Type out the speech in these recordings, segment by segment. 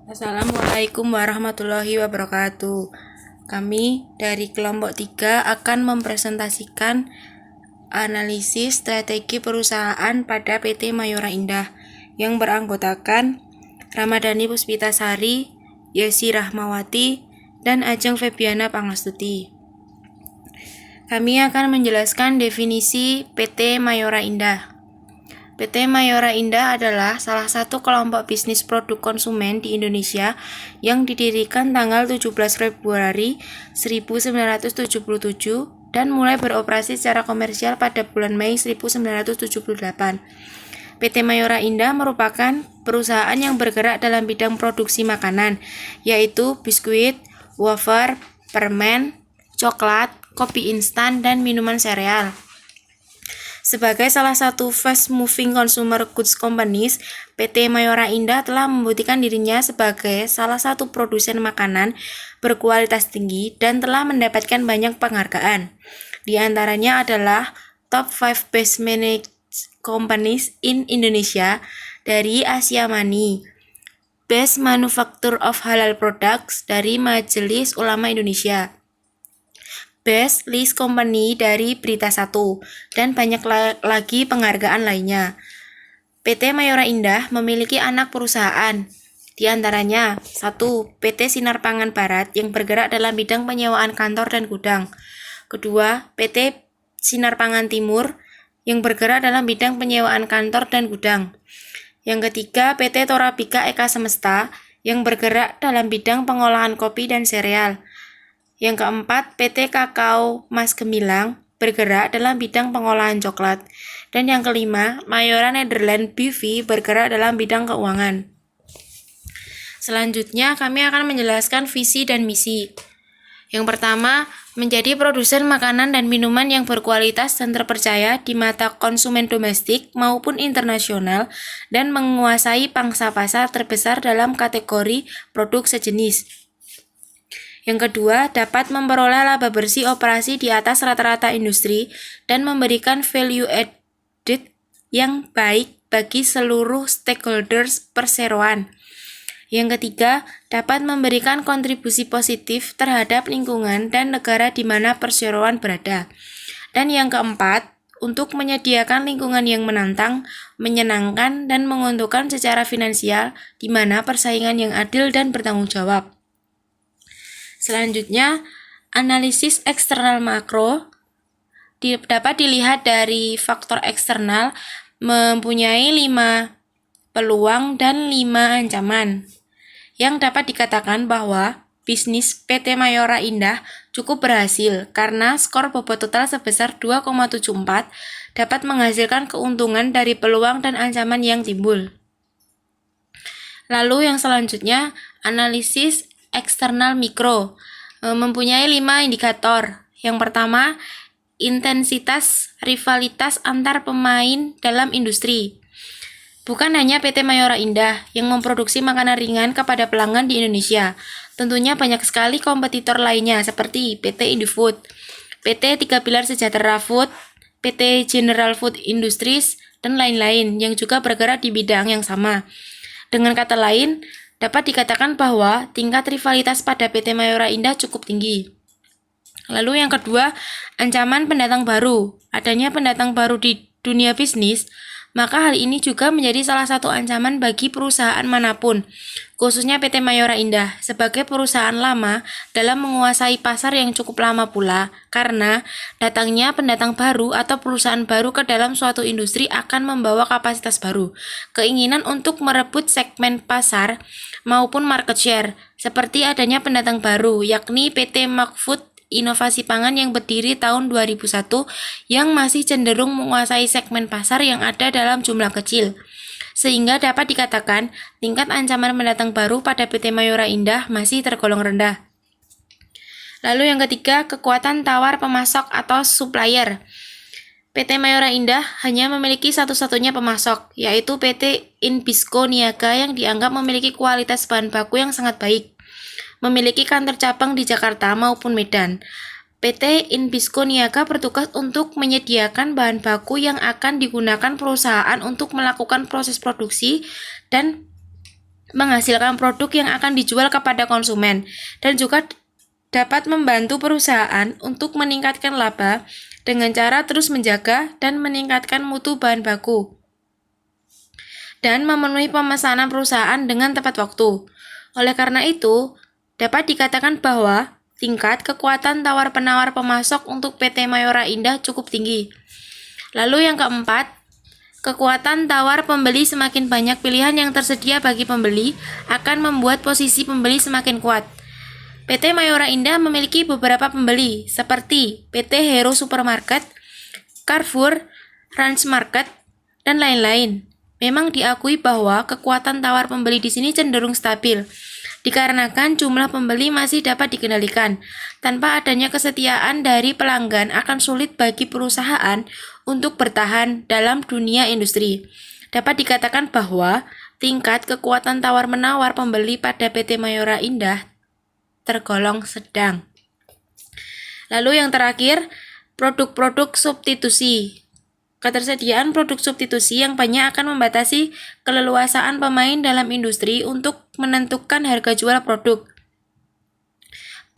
Assalamualaikum warahmatullahi wabarakatuh. Kami dari kelompok 3 akan mempresentasikan analisis strategi perusahaan pada PT Mayora Indah yang beranggotakan Ramadhani Puspitasari, Yesi Rahmawati, dan Ajeng Febiana Pangastuti. Kami akan menjelaskan definisi PT Mayora Indah. PT Mayora Indah adalah salah satu kelompok bisnis produk konsumen di Indonesia yang didirikan tanggal 17 Februari 1977 dan mulai beroperasi secara komersial pada bulan Mei 1978. PT Mayora Indah merupakan perusahaan yang bergerak dalam bidang produksi makanan, yaitu biskuit, wafer, permen, coklat, kopi instan, dan minuman sereal. Sebagai salah satu fast-moving consumer goods companies, PT Mayora Indah telah membuktikan dirinya sebagai salah satu produsen makanan berkualitas tinggi dan telah mendapatkan banyak penghargaan. Di antaranya adalah Top 5 Best Managed Companies in Indonesia dari Asia Money, Best Manufacturer of Halal Products dari Majelis Ulama Indonesia, Best List Company dari Berita 1, dan banyak lagi penghargaan lainnya. PT Mayora Indah memiliki anak perusahaan, di antaranya 1. PT Sinar Pangan Barat yang bergerak dalam bidang penyewaan kantor dan gudang. Kedua, PT Sinar Pangan Timur yang bergerak dalam bidang penyewaan kantor dan gudang. Yang ketiga, PT Torabika Eka Semesta yang bergerak dalam bidang pengolahan kopi dan sereal. Yang keempat, PT Kakao Mas Gemilang bergerak dalam bidang pengolahan coklat. Dan yang kelima, Mayora Nederland BV bergerak dalam bidang keuangan. Selanjutnya, kami akan menjelaskan visi dan misi. Yang pertama, menjadi produsen makanan dan minuman yang berkualitas dan terpercaya di mata konsumen domestik maupun internasional dan menguasai pangsa pasar terbesar dalam kategori produk sejenis. Yang kedua, dapat memperoleh laba bersih operasi di atas rata-rata industri dan memberikan value added yang baik bagi seluruh stakeholders perseroan. Yang ketiga, dapat memberikan kontribusi positif terhadap lingkungan dan negara di mana perseroan berada. Dan yang keempat, untuk menyediakan lingkungan yang menantang, menyenangkan, dan menguntungkan secara finansial di mana persaingan yang adil dan bertanggung jawab. Selanjutnya, analisis eksternal makro dapat dilihat dari faktor eksternal mempunyai 5 peluang dan 5 ancaman. Yang dapat dikatakan bahwa bisnis PT Mayora Indah cukup berhasil karena skor bobot total sebesar 2,74 dapat menghasilkan keuntungan dari peluang dan ancaman yang timbul. Lalu yang selanjutnya, analisis eksternal mikro mempunyai 5 indikator. Yang pertama, intensitas rivalitas antar pemain dalam industri. Bukan hanya PT Mayora Indah yang memproduksi makanan ringan kepada pelanggan di Indonesia. Tentunya banyak sekali kompetitor lainnya seperti PT Indofood, PT Tiga Pilar Sejahtera Food, PT General Food Industries, dan lain-lain yang juga bergerak di bidang yang sama. Dengan kata lain, dapat dikatakan bahwa tingkat rivalitas pada PT Mayora Indah cukup tinggi. Lalu yang kedua, ancaman pendatang baru. Adanya pendatang baru di dunia bisnis, maka hal ini juga menjadi salah satu ancaman bagi perusahaan manapun, khususnya PT Mayora Indah sebagai perusahaan lama dalam menguasai pasar yang cukup lama pula, karena datangnya pendatang baru atau perusahaan baru ke dalam suatu industri akan membawa kapasitas baru, keinginan untuk merebut segmen pasar maupun market share, seperti adanya pendatang baru, yakni PT Macfood Inovasi Pangan yang berdiri tahun 2001 yang masih cenderung menguasai segmen pasar yang ada dalam jumlah kecil. Sehingga dapat dikatakan tingkat ancaman pendatang baru pada PT Mayora Indah masih tergolong rendah. Lalu yang ketiga, kekuatan tawar pemasok atau supplier. PT Mayora Indah hanya memiliki satu-satunya pemasok, yaitu PT Inbisco Niaga yang dianggap memiliki kualitas bahan baku yang sangat baik. Memiliki kantor cabang di Jakarta maupun Medan. PT Inbisco Niaga bertugas untuk menyediakan bahan baku yang akan digunakan perusahaan untuk melakukan proses produksi dan menghasilkan produk yang akan dijual kepada konsumen, dan juga dapat membantu perusahaan untuk meningkatkan laba dengan cara terus menjaga dan meningkatkan mutu bahan baku dan memenuhi pemesanan perusahaan dengan tepat waktu. Oleh karena itu, dapat dikatakan bahwa tingkat kekuatan tawar-penawar pemasok untuk PT Mayora Indah cukup tinggi. Lalu yang keempat, kekuatan tawar pembeli. Semakin banyak pilihan yang tersedia bagi pembeli akan membuat posisi pembeli semakin kuat. PT Mayora Indah memiliki beberapa pembeli seperti PT Hero Supermarket, Carrefour, Ranch Market, dan lain-lain. Memang diakui bahwa kekuatan tawar pembeli di sini cenderung stabil, dikarenakan jumlah pembeli masih dapat dikendalikan. Tanpa adanya kesetiaan dari pelanggan akan sulit bagi perusahaan untuk bertahan dalam dunia industri. Dapat dikatakan bahwa tingkat kekuatan tawar-menawar pembeli pada PT Mayora Indah tergolong sedang. Lalu yang terakhir, produk-produk substitusi. Ketersediaan produk substitusi yang banyak akan membatasi keleluasaan pemain dalam industri untuk menentukan harga jual produk.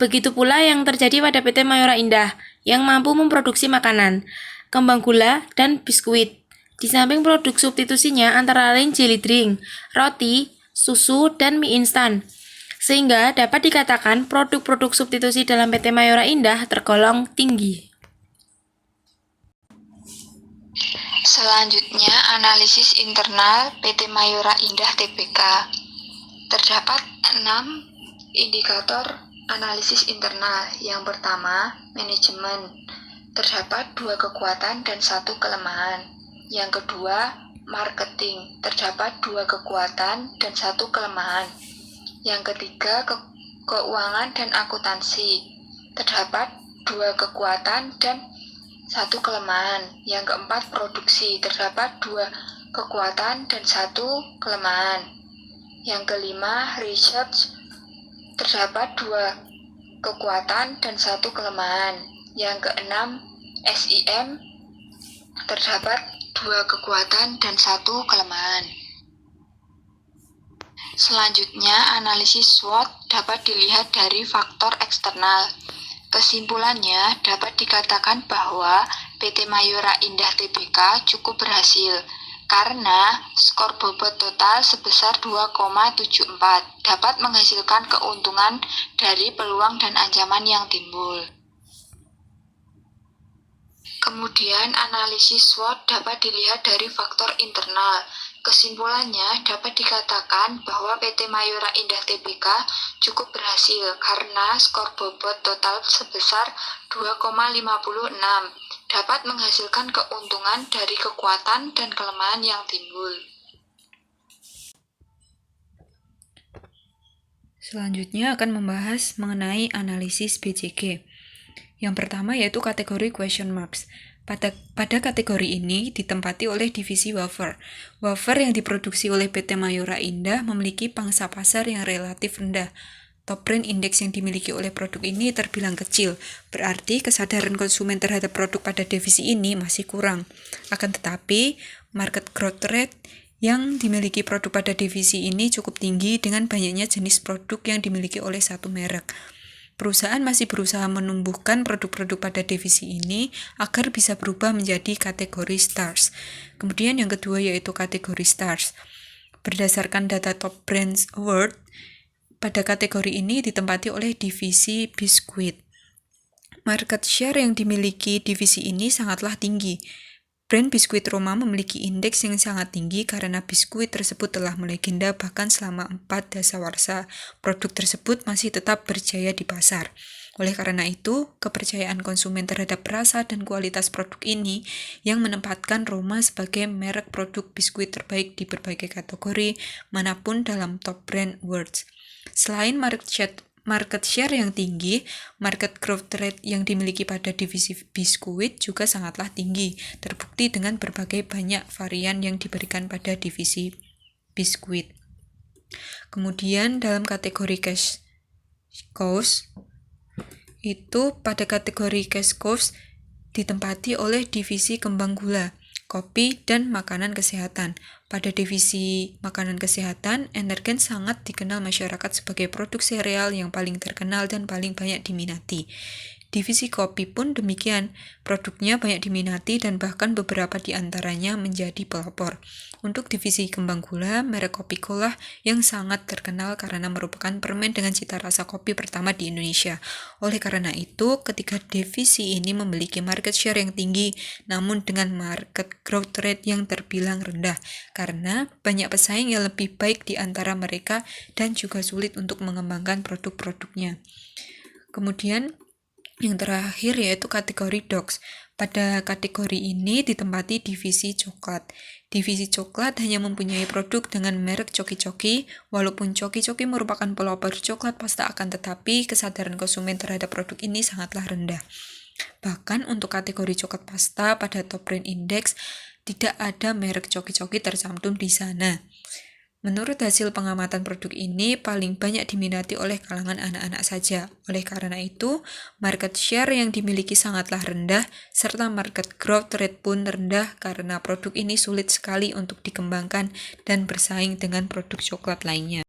Begitu pula yang terjadi pada PT Mayora Indah yang mampu memproduksi makanan, kembang gula, dan biskuit. Di samping produk substitusinya antara lain jelly drink, roti, susu, dan mie instan. Sehingga dapat dikatakan produk-produk substitusi dalam PT Mayora Indah tergolong tinggi. Selanjutnya, analisis internal PT Mayora Indah Tbk. Terdapat 6 indikator analisis internal. Yang pertama, manajemen. Terdapat 2 kekuatan dan 1 kelemahan. Yang kedua, marketing. Terdapat 2 kekuatan dan 1 kelemahan. Yang ketiga, keuangan dan akuntansi. Terdapat 2 kekuatan dan 1 kelemahan. Yang keempat, produksi. Terdapat 2 kekuatan dan 1 kelemahan. Yang kelima, research. Terdapat 2 kekuatan dan 1 kelemahan. Yang keenam, SIM. Terdapat 2 kekuatan dan 1 kelemahan. Selanjutnya, analisis SWOT dapat dilihat dari faktor eksternal. Kesimpulannya, dapat dikatakan bahwa PT Mayora Indah Tbk cukup berhasil karena skor bobot total sebesar 2,74 dapat menghasilkan keuntungan dari peluang dan ancaman yang timbul. Kemudian, analisis SWOT dapat dilihat dari faktor internal. Kesimpulannya, dapat dikatakan bahwa PT Mayora Indah Tbk cukup berhasil karena skor bobot total sebesar 2,56 dapat menghasilkan keuntungan dari kekuatan dan kelemahan yang timbul. Selanjutnya akan membahas mengenai analisis BCG. Yang pertama yaitu kategori question marks. Pada kategori ini ditempati oleh divisi wafer. Wafer yang diproduksi oleh PT Mayora Indah memiliki pangsa pasar yang relatif rendah. Top brand index yang dimiliki oleh produk ini terbilang kecil, berarti kesadaran konsumen terhadap produk pada divisi ini masih kurang. Akan tetapi, market growth rate yang dimiliki produk pada divisi ini cukup tinggi dengan banyaknya jenis produk yang dimiliki oleh satu merek. Perusahaan masih berusaha menumbuhkan produk-produk pada divisi ini agar bisa berubah menjadi kategori stars. Kemudian yang kedua yaitu kategori stars. Berdasarkan data Top Brands Award, pada kategori ini ditempati oleh divisi biskuit. Market share yang dimiliki divisi ini sangatlah tinggi. Brand biskuit Roma memiliki indeks yang sangat tinggi karena biskuit tersebut telah melegenda bahkan selama 4 dasawarsa. Produk tersebut masih tetap berjaya di pasar. Oleh karena itu, kepercayaan konsumen terhadap rasa dan kualitas produk ini yang menempatkan Roma sebagai merek produk biskuit terbaik di berbagai kategori manapun dalam Top Brand Awards. Selain market share yang tinggi, market growth rate yang dimiliki pada divisi biskuit juga sangatlah tinggi, terbukti dengan berbagai banyak varian yang diberikan pada divisi biskuit. Kemudian dalam kategori cash cows, itu pada kategori cash cows ditempati oleh divisi kembang gula. kopi, dan makanan kesehatan. Pada divisi makanan kesehatan, Energen sangat dikenal masyarakat sebagai produk sereal yang paling terkenal dan paling banyak diminati. Divisi kopi pun demikian, produknya banyak diminati dan bahkan beberapa di antaranya menjadi pelopor. Untuk divisi kembang gula, merek Kopi Kolah yang sangat terkenal karena merupakan permen dengan cita rasa kopi pertama di Indonesia. Oleh karena itu, ketiga divisi ini memiliki market share yang tinggi, namun dengan market growth rate yang terbilang rendah, karena banyak pesaing yang lebih baik di antara mereka dan juga sulit untuk mengembangkan produk-produknya. Kemudian, yang terakhir yaitu kategori dogs. Pada kategori ini ditempati divisi coklat. Divisi coklat hanya mempunyai produk dengan merek Coki-Coki, walaupun Coki-Coki merupakan pelopor coklat pasta, akan tetapi kesadaran konsumen terhadap produk ini sangatlah rendah. Bahkan untuk kategori coklat pasta pada Top Brand Index tidak ada merek Coki-Coki tercantum di sana. Menurut hasil pengamatan produk ini paling banyak diminati oleh kalangan anak-anak saja. Oleh karena itu, market share yang dimiliki sangatlah rendah, serta market growth rate pun rendah karena produk ini sulit sekali untuk dikembangkan dan bersaing dengan produk coklat lainnya.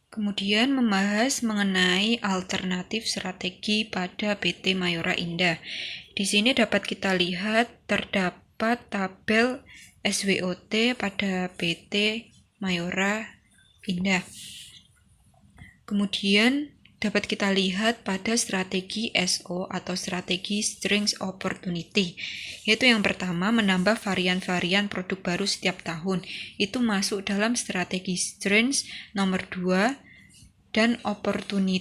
Kemudian membahas mengenai alternatif strategi pada PT Mayora Indah. Di sini dapat kita lihat terdapat tabel SWOT pada PT Mayora Indah. Kemudian dapat kita lihat pada strategi SO atau strategi Strength Opportunity, yaitu yang pertama menambah varian-varian produk baru setiap tahun. Itu masuk dalam strategi Strength nomor 2 dan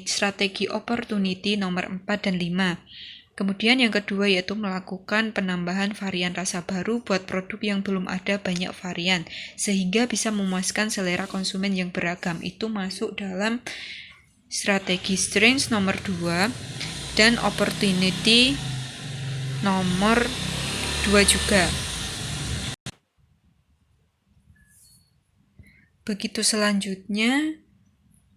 strategi Opportunity nomor 4 dan 5. Kemudian yang kedua yaitu melakukan penambahan varian rasa baru buat produk yang belum ada banyak varian, sehingga bisa memuaskan selera konsumen yang beragam. Itu masuk dalam strategi Strength nomor 2 dan Opportunity nomor 2 juga. Begitu selanjutnya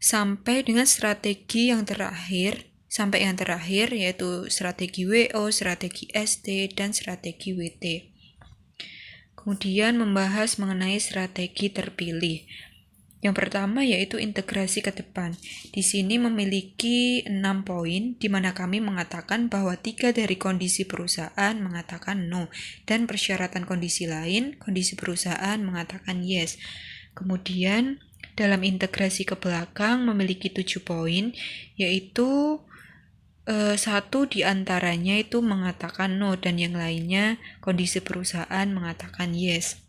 sampai dengan strategi yang terakhir, yaitu strategi WO, strategi ST, dan strategi WT. Kemudian membahas mengenai strategi terpilih. Yang pertama yaitu integrasi ke depan. Di sini memiliki 6 poin, di mana kami mengatakan bahwa 3 dari kondisi perusahaan mengatakan no, dan persyaratan kondisi lain, kondisi perusahaan mengatakan yes. Kemudian dalam integrasi ke belakang memiliki 7 poin, yaitu 1 di antaranya itu mengatakan no dan yang lainnya kondisi perusahaan mengatakan yes.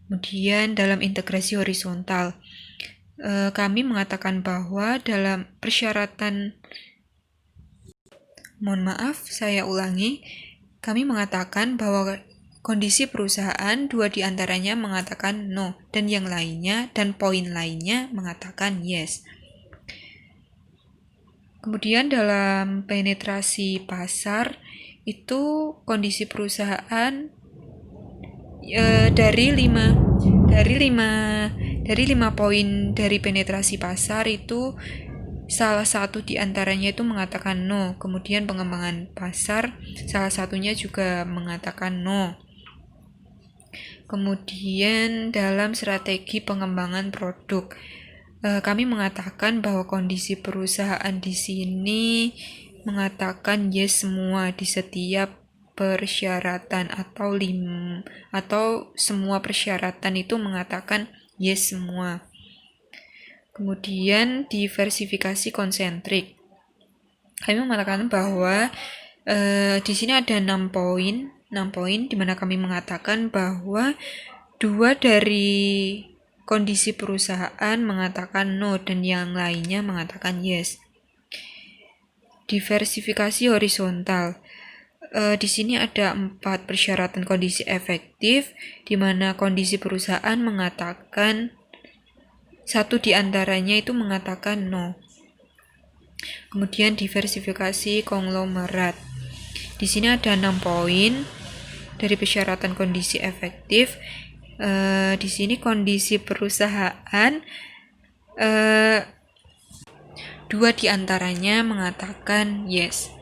Kemudian dalam integrasi horizontal kami mengatakan bahwa dalam persyaratan kami mengatakan bahwa kondisi perusahaan 2 di antaranya mengatakan no dan yang lainnya dan poin lainnya mengatakan yes. Kemudian dalam penetrasi pasar itu kondisi perusahaan dari 5 poin dari penetrasi pasar itu salah satu di antaranya itu mengatakan no. Kemudian pengembangan pasar salah satunya juga mengatakan no. Kemudian dalam strategi pengembangan produk kami mengatakan bahwa kondisi perusahaan di sini mengatakan yes semua di setiap persyaratan atau semua persyaratan itu mengatakan yes semua. Kemudian diversifikasi konsentrik. Kami mengatakan bahwa di sini ada 6 poin di mana kami mengatakan bahwa 2 dari kondisi perusahaan mengatakan no dan yang lainnya mengatakan yes. Diversifikasi horizontal. Di sini ada 4 persyaratan kondisi efektif, di mana kondisi perusahaan mengatakan 1 di antaranya itu mengatakan no. Kemudian diversifikasi konglomerat. Di sini ada 6 poin dari persyaratan kondisi efektif. Di sini kondisi perusahaan 2 di antaranya mengatakan yes.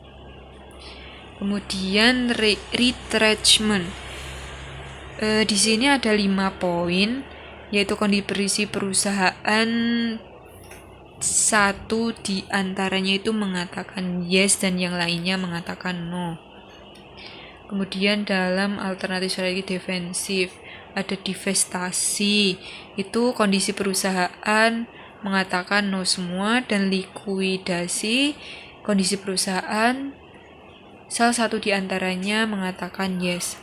Kemudian retrenchment. Di sini ada 5 poin, yaitu kondisi perusahaan. Satu di antaranya itu mengatakan yes dan yang lainnya mengatakan no. Kemudian dalam alternatif strategi defensif ada divestasi, itu kondisi perusahaan mengatakan no semua, dan likuidasi kondisi perusahaan salah satu di antaranya mengatakan yes.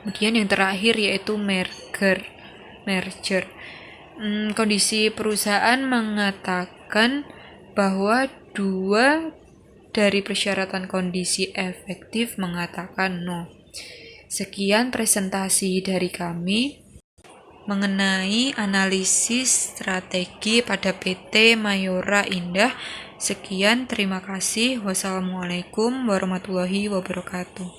Kemudian yang terakhir yaitu merger. Kondisi perusahaan mengatakan bahwa 2 dari persyaratan kondisi efektif mengatakan no. Sekian presentasi dari kami mengenai analisis strategi pada PT Mayora Indah. Sekian, terima kasih. Wassalamualaikum warahmatullahi wabarakatuh.